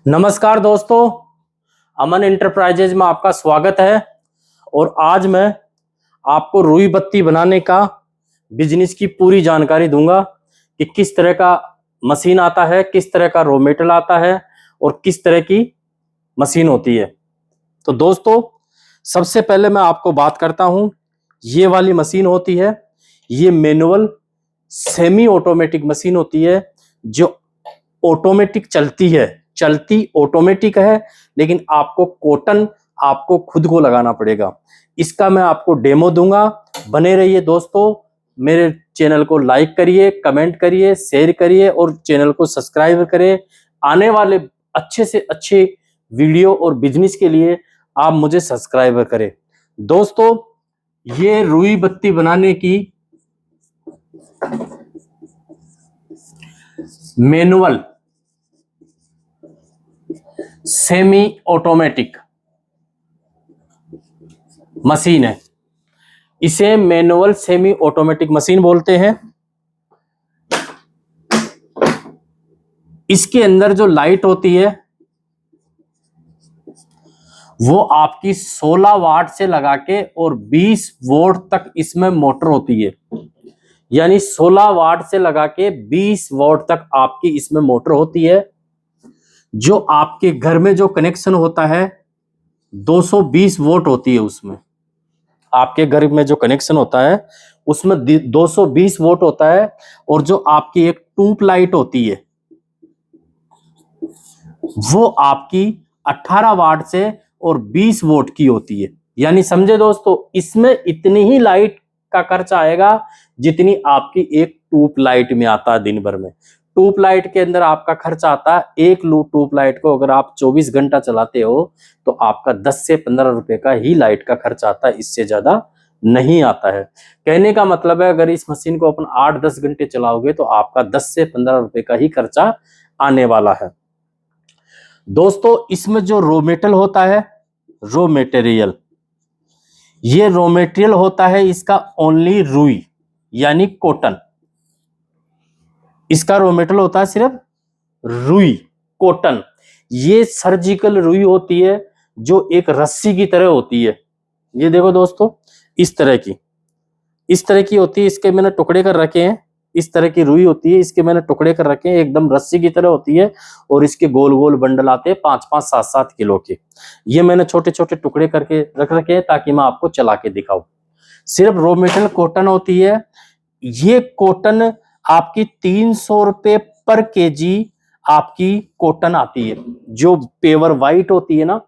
नमस्कार दोस्तों, अमन एंटरप्राइजेज में आपका स्वागत है। और आज मैं आपको रुई बत्ती बनाने का बिजनेस की पूरी जानकारी दूंगा कि किस तरह का मशीन आता है, किस तरह का रॉ मेटेरियल आता है और किस तरह की मशीन होती है। तो दोस्तों, सबसे पहले मैं आपको बात करता हूं, ये वाली मशीन होती है, ये मैनुअल सेमी ऑटोमेटिक मशीन होती है जो ऑटोमेटिक चलती ऑटोमेटिक है, लेकिन आपको कॉटन आपको खुद को लगाना पड़ेगा। इसका मैं आपको डेमो दूंगा। बने रहिए दोस्तों, मेरे चैनल को लाइक करिए, कमेंट करिए, शेयर करिए और चैनल को सब्सक्राइब करें। आने वाले अच्छे से अच्छे वीडियो और बिजनेस के लिए आप मुझे सब्सक्राइब करें। दोस्तों, ये रुई बत्ती बनाने की मैनुअल सेमी ऑटोमेटिक मशीन है। इसे मैनुअल सेमी ऑटोमेटिक मशीन बोलते हैं। इसके अंदर जो लाइट होती है वो आपकी 16 वाट से लगा के और 20 वोल्ट तक इसमें मोटर होती है। यानी 16 वाट से लगा के 20 वोल्ट तक आपकी इसमें मोटर होती है। जो आपके घर में जो कनेक्शन होता है 220 वोल्ट होती है। उसमें आपके घर में जो कनेक्शन होता है उसमें 220 वोल्ट होता है। और जो आपकी एक ट्यूब लाइट होती है वो आपकी 18 वाट से और 20 वोल्ट की होती है। यानी समझे दोस्तों, इसमें इतनी ही लाइट का खर्चा आएगा जितनी आपकी एक ट्यूब लाइट में आता है दिन भर में। ट्यूब लाइट के अंदर आपका खर्चा आता है, एक ट्यूब लाइट को अगर आप 24 घंटा चलाते हो तो आपका 10 से 15 रुपए का ही लाइट का खर्चा आता है, इससे ज्यादा नहीं आता है। कहने का मतलब है, अगर इस मशीन को अपन 8-10 घंटे चलाओगे तो आपका 10 से 15 रुपए का ही खर्चा आने वाला है। दोस्तों, इसमें जो रॉ मेटेरियल होता है, रॉ मटेरियल, ये रॉ मटेरियल होता है इसका ओनली रुई यानी कॉटन। इसका रॉ मटेरियल होता है सिर्फ रुई, कॉटन। ये सर्जिकल रुई होती है जो एक रस्सी की तरह होती है। ये देखो दोस्तों, इस तरह की होती है। इसके मैंने टुकड़े कर रखे हैं। इस तरह की रुई होती है, इसके मैंने टुकड़े कर रखे हैं, एकदम रस्सी की तरह होती है। और इसके गोल गोल बंडल आते हैं 5-5, 7-7 किलो के। ये मैंने छोटे छोटे टुकड़े करके रख रखे हैं ताकि मैं आपको चला के दिखाऊं। सिर्फ रॉ मटेरियल कॉटन होती है। ये कॉटन आपकी 300 रुपए पर केजी आपकी कॉटन आती है। जो पेवर वाइट होती है ना,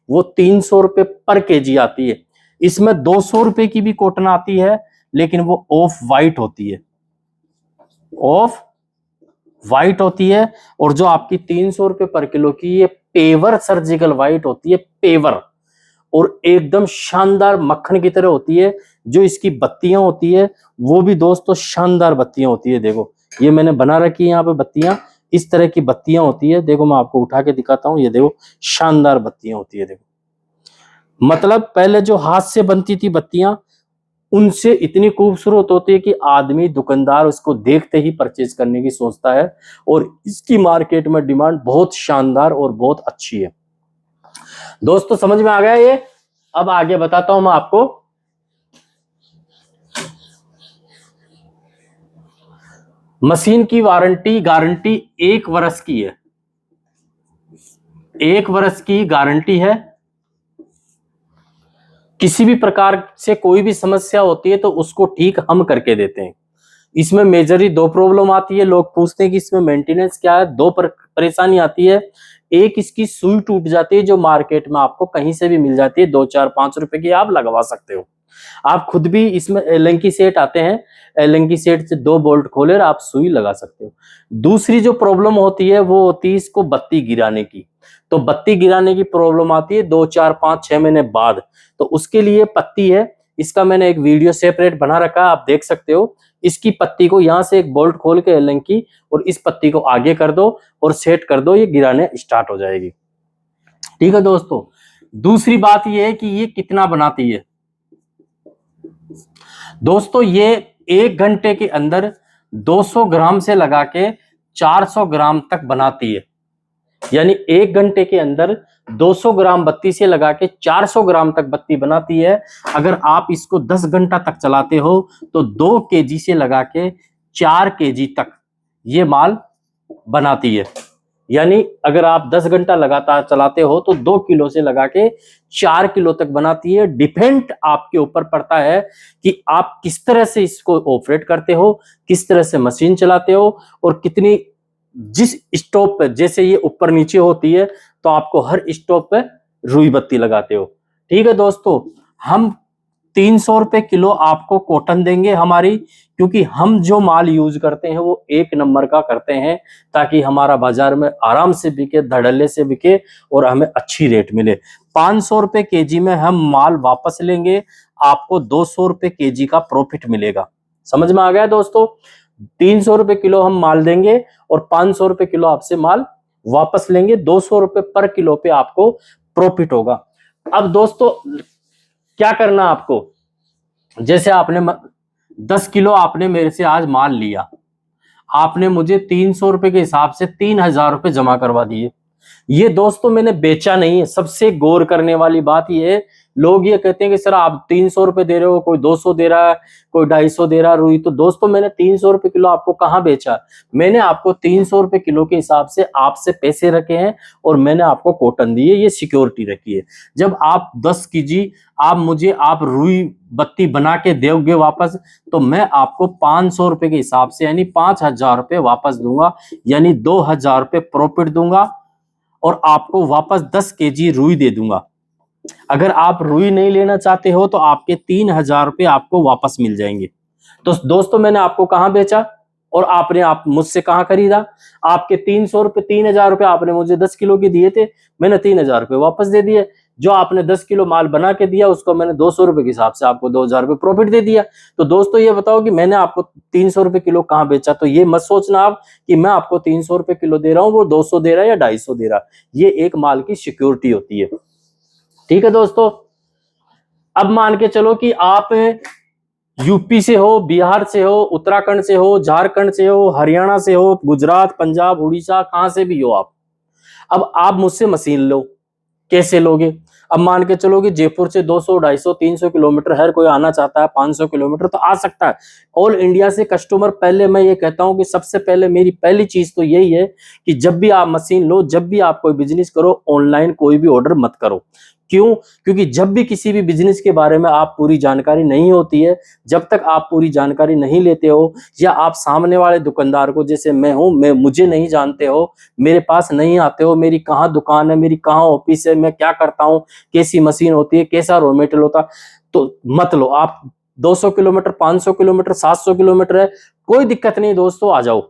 वो 300 रुपए पर केजी आती है। इसमें 200 रुपए की भी कॉटन आती है, लेकिन वो ऑफ वाइट होती है, ऑफ वाइट होती है। और जो आपकी 300 रुपए पर किलो की ये पेवर सर्जिकल वाइट होती है, पेवर, और एकदम शानदार मक्खन की तरह होती है। जो इसकी बत्तियां होती है वो भी दोस्तों शानदार बत्तियां होती है। देखो, ये मैंने बना रखी है यहाँ पे बत्तियां, इस तरह की बत्तियां होती है। देखो, मैं आपको उठा के दिखाता हूँ। ये देखो, शानदार बत्तियां होती है। देखो, मतलब पहले जो हाथ से बनती थी बत्तियां, उनसे इतनी खूबसूरत होती है कि आदमी, दुकानदार उसको देखते ही परचेज करने की सोचता है। और इसकी मार्केट में डिमांड बहुत शानदार और बहुत अच्छी है। दोस्तों, समझ में आ गया ये? अब आगे बताता हूं मैं आपको। मशीन की गारंटी 1 वर्ष की है। 1 वर्ष की गारंटी है। किसी भी प्रकार से कोई भी समस्या होती है तो उसको ठीक हम करके देते हैं। इसमें मेजरली 2 प्रॉब्लम आती है। लोग पूछते हैं कि इसमें मेंटेनेंस क्या है। 2 परेशानी आती है। एक, इसकी सुई टूट जाती है जो मार्केट में आपको कहीं से भी मिल जाती है, 2, 4, 5 रुपए की आप लगवा सकते हो। आप खुद भी इसमें एलन की सेट आते हैं, एलन की सेट से 2 बोल्ट खोले और आप सुई लगा सकते हो। दूसरी जो प्रॉब्लम होती है वो होती है इसको बत्ती गिराने की। तो बत्ती गिराने की प्रॉब्लम आती है 2, 4, 5, 6 महीने बाद। तो उसके लिए पत्ती है, इसका मैंने एक वीडियो सेपरेट बना रखा है, आप देख सकते हो। इसकी पत्ती को यहां से एक बोल्ट खोल के एलन की, और इस पत्ती को आगे कर दो और सेट कर दो, ये गिराने स्टार्ट हो जाएगी। ठीक है दोस्तों। दूसरी बात ये है कि ये कितना बनाती है। दोस्तों, ये 1 घंटे के अंदर 200 ग्राम से लगा के 400 ग्राम तक बनाती है। यानी 1 घंटे के अंदर 200 ग्राम बत्ती से लगा के 400 ग्राम तक बत्ती बनाती है। अगर आप इसको 10 घंटा तक चलाते हो तो 2 केजी से लगा के 4 केजी तक ये माल बनाती है। यानी अगर आप 10 घंटा लगातार चलाते हो तो 2 किलो से लगा के 4 किलो तक बनाती है। डिपेंड आपके ऊपर पड़ता है कि आप किस तरह से इसको ऑपरेट करते हो, किस तरह से मशीन चलाते हो और कितनी, जिस स्टोव पे जैसे ये ऊपर नीचे होती है तो आपको हर स्टोव पे रुई बत्ती लगाते हो। ठीक है दोस्तों, हम 300 रुपए किलो आपको कॉटन देंगे हमारी, क्योंकि हम जो माल यूज करते हैं वो 1 नंबर का करते हैं, ताकि हमारा बाजार में आराम से बिके, धड़ल्ले से बिके और हमें अच्छी रेट मिले। 500 रुपए केजी में हम माल वापस लेंगे, आपको 200 रुपए केजी का प्रॉफिट मिलेगा। समझ में आ गया दोस्तों? 300 रुपए किलो हम माल देंगे और 500 रुपए किलो आपसे माल वापस लेंगे, 200 रुपए पर किलो पे आपको प्रॉफिट होगा। अब दोस्तों क्या करना आपको, जैसे आपने 10 किलो आपने मेरे से आज माल लिया, आपने मुझे 300 रुपए के हिसाब से 3000 रुपए जमा करवा दिए। ये दोस्तों मैंने बेचा नहीं है। सबसे गौर करने वाली बात ये है, लोग ये कहते हैं कि सर आप 300 रुपए दे रहे हो, कोई 200 दे रहा है, कोई 250 दे रहा है रुई। तो दोस्तों मैंने 300 रुपए किलो आपको कहाँ बेचा? मैंने आपको 300 रुपए किलो के हिसाब से आपसे पैसे रखे हैं और मैंने आपको कॉटन दी है, ये सिक्योरिटी रखी है। जब आप 10 केजी आप रुई बत्ती बना के दोगे वापस, तो मैं आपको 500 रुपए के हिसाब से यानी 5000 रुपए वापस दूंगा, यानी 2000 रुपए प्रॉफिट दूंगा और आपको वापस 10 केजी रुई दे दूंगा। अगर आप रुई नहीं लेना चाहते हो तो आपके 3000 रुपए आपको वापस मिल जाएंगे। तो दोस्तों मैंने आपको कहां बेचा और आपने आप मुझसे कहां खरीदा? आपके 300 रुपए 3000 रुपए आपने मुझे 10 किलो के दिए थे, मैंने 3000 रुपए वापस दे दिए। जो आपने 10 किलो माल बना के दिया उसको मैंने 200 रुपए के हिसाब से आपको 2000 रुपए प्रॉफिट दे दिया। तो दोस्तों ये बताओ कि मैंने आपको 300 रुपए किलो कहां बेचा? तो ये मत सोचना आप कि मैं आपको 300 रुपए किलो दे रहा हूं, वो 200 दे रहा है या 250 दे रहा है। ये एक माल की सिक्योरिटी होती है। ठीक है दोस्तों, अब मान के चलो कि आप यूपी से हो, बिहार से हो, उत्तराखंड से हो, झारखंड से हो, हरियाणा से हो, गुजरात, पंजाब, उड़ीसा, कहां से भी हो आप। अब आप मुझसे मशीन लो, कैसे लोगे? अब मान के चलो कि जयपुर से 200, 250, 300 किलोमीटर हर कोई आना चाहता है, 500 किलोमीटर तो आ सकता है। ऑल इंडिया से कस्टमर, पहले मैं ये कहता हूं कि सबसे पहले मेरी पहली चीज तो यही है कि जब भी आप मशीन लो, जब भी आप कोई बिजनेस करो, ऑनलाइन कोई भी ऑर्डर मत करो। क्यों? क्योंकि जब भी किसी भी बिजनेस के बारे में आप पूरी जानकारी नहीं होती है, जब तक आप पूरी जानकारी नहीं लेते हो या आप सामने वाले दुकानदार को, जैसे मैं हूं, मुझे नहीं जानते हो, मेरे पास नहीं आते हो, मेरी कहाँ दुकान है, मेरी कहाँ ऑफिस है, मैं क्या करता हूं, कैसी मशीन होती है, कैसा रॉ मेटेरियल होता, तो मत लो। आप 200 किलोमीटर, 500 किलोमीटर, 700 किलोमीटर है, कोई दिक्कत नहीं दोस्तों, आ जाओ।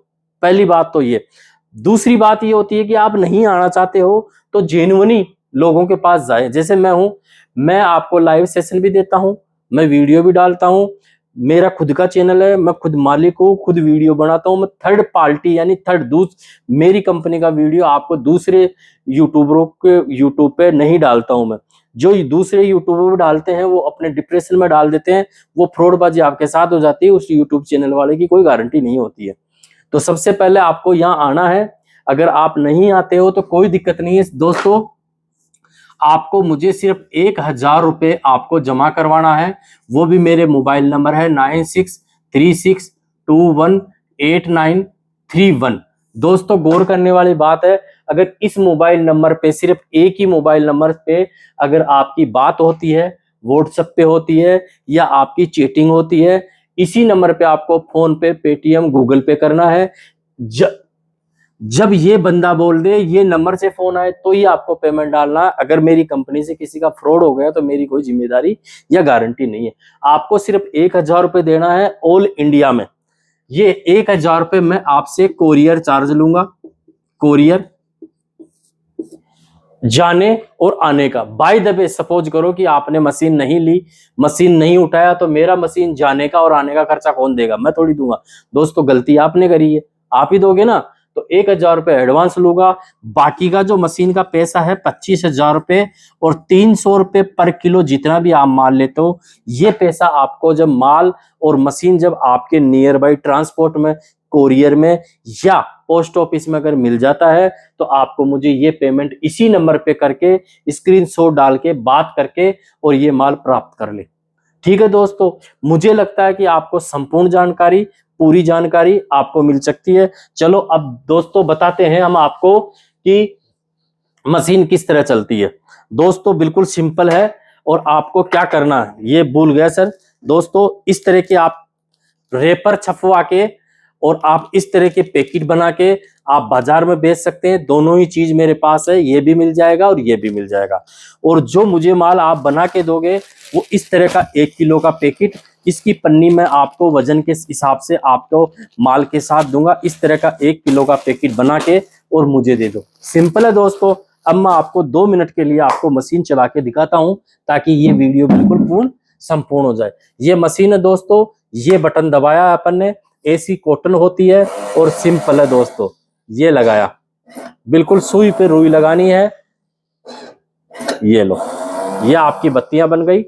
पहली बात तो ये। दूसरी बात ये होती है कि आप नहीं आना चाहते हो तो जेन्युइनली लोगों के पास जाए। जैसे मैं हूं, मैं आपको लाइव सेशन भी देता हूं, मैं वीडियो भी डालता हूं, मेरा खुद का चैनल है, मैं खुद मालिक हूं, खुद वीडियो बनाता हूं। मैं थर्ड पार्टी यानी मेरी कंपनी का वीडियो आपको दूसरे यूट्यूबरों के यूट्यूब पे नहीं डालता हूं मैं। जो दूसरे यूट्यूबर डालते हैं वो अपने डिप्रेशन में डाल देते हैं, वो फ्रॉडबाजी आपके साथ हो जाती है, उस यूट्यूब चैनल वाले की कोई गारंटी नहीं होती है। तो सबसे पहले आपको यहाँ आना है। अगर आप नहीं आते हो तो कोई दिक्कत नहीं है दोस्तों, आपको मुझे सिर्फ 1000 रुपए आपको जमा करवाना है। वो भी मेरे मोबाइल नंबर है 9636218931। दोस्तों गौर करने वाली बात है, अगर इस मोबाइल नंबर पे, सिर्फ एक ही मोबाइल नंबर पे अगर आपकी बात होती है, व्हाट्सएप पे होती है या आपकी चैटिंग होती है, इसी नंबर पे आपको फोन पे, पेटीएम, गूगल पे करना है। जब ये बंदा बोल दे ये नंबर से फोन आए तो ही आपको पेमेंट डालना है। अगर मेरी कंपनी से किसी का फ्रॉड हो गया तो मेरी कोई जिम्मेदारी या गारंटी नहीं है। आपको सिर्फ 1000 रुपए देना है ऑल इंडिया में। ये 1000 रुपए मैं आपसे कोरियर चार्ज लूंगा, कोरियर जाने और आने का। बाय द वे, सपोज करो कि आपने मशीन नहीं ली, मशीन नहीं उठाया, तो मेरा मशीन जाने का और आने का खर्चा कौन देगा? मैं थोड़ी दूंगा दोस्तों, गलती आपने करी है, आप ही दोगे ना। तो 1000 रुपए एडवांस लूंगा, बाकी का जो मशीन का पैसा है 25,000 रुपए और 300 रुपए पर किलो जितना भी आप माल लेते हो, ये पैसा आपको जब माल और मशीन जब आपके नियर बाई ट्रांसपोर्ट में कोरियर में या पोस्ट ऑफिस में अगर मिल जाता है तो आपको मुझे ये पेमेंट इसी नंबर पे करके स्क्रीनशॉट डाल के बात करके और ये माल प्राप्त कर ले। ठीक है दोस्तों, मुझे लगता है कि आपको संपूर्ण जानकारी, पूरी जानकारी आपको मिल सकती है। चलो अब दोस्तों बताते हैं हम आपको कि मशीन किस तरह चलती है। दोस्तों बिल्कुल सिंपल है और आपको क्या करना है ये भूल गया सर। दोस्तों इस तरह के आप रेपर छपवा के और आप इस तरह के पैकेट बना के आप बाजार में बेच सकते हैं। दोनों ही चीज मेरे पास है, ये भी मिल जाएगा और ये भी मिल जाएगा। और जो मुझे माल आप बना के दोगे वो इस तरह का 1 किलो का पैकेट, इसकी पन्नी में आपको वजन के हिसाब से आपको माल के साथ दूंगा। इस तरह का 1 किलो का पैकेट बना के और मुझे दे दो। सिंपल है दोस्तों। अब मैं आपको 2 मिनट के लिए आपको मशीन चला के दिखाता हूं ताकि ये वीडियो बिल्कुल पूर्ण संपूर्ण हो जाए। ये मशीन है दोस्तों, ये बटन दबाया अपन ने, एसी कॉटन होती है और सिंपल है दोस्तों। ये लगाया, बिल्कुल सुई पे रुई लगानी है। ये लो, ये आपकी बत्तियां बन गई,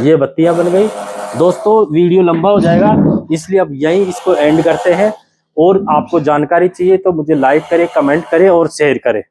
ये बत्तियां बन गई। दोस्तों वीडियो लंबा हो जाएगा इसलिए अब यहीं इसको एंड करते हैं। और आपको जानकारी चाहिए तो मुझे लाइक करें, कमेंट करें और शेयर करें।